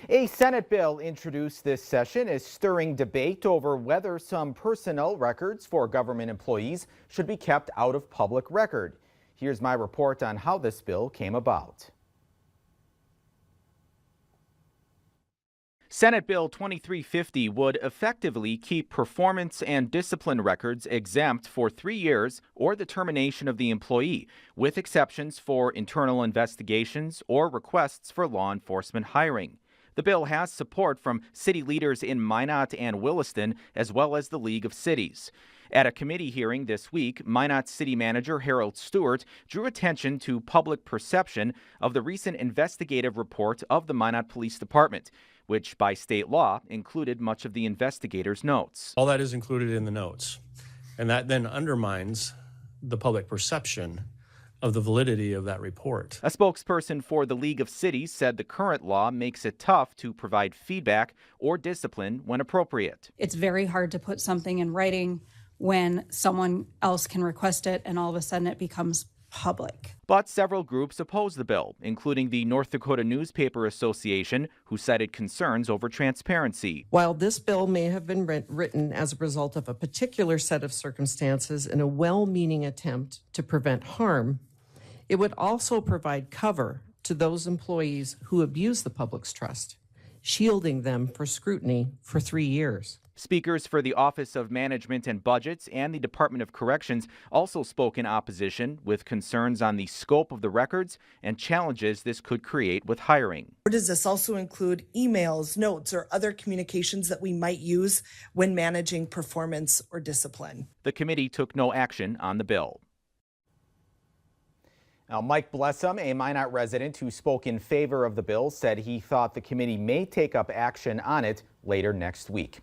A Senate bill introduced this session is stirring debate over whether some personnel records for government employees should be kept out of public record. Here's my report on how this bill came about. Senate Bill 2350 would effectively keep performance and discipline records exempt for 3 years or the termination of the employee, with exceptions for internal investigations or requests for law enforcement hiring. The bill has support from city leaders in Minot and Williston, as well as the League of Cities. At a committee hearing this week, Minot City Manager Harold Stewart drew attention to public perception of the recent investigative report of the Minot Police Department, which by state law included much of the investigators' notes. All that is included in the notes, and that then undermines the public perception of the validity of that report. A spokesperson for the League of Cities said the current law makes it tough to provide feedback or discipline when appropriate. It's very hard to put something in writing when someone else can request it and all of a sudden it becomes public. But several groups oppose the bill, including the North Dakota Newspaper Association, who cited concerns over transparency. While this bill may have been written as a result of a particular set of circumstances in a well-meaning attempt to prevent harm, it would also provide cover to those employees who abuse the public's trust, shielding them for scrutiny for 3 years. Speakers for the Office of Management and Budgets and the Department of Corrections also spoke in opposition, with concerns on the scope of the records and challenges this could create with hiring. Or does this also include emails, notes, or other communications that we might use when managing performance or discipline? The committee took no action on the bill. Now, Mike Blessum, a Minot resident who spoke in favor of the bill, said he thought the committee may take up action on it later next week.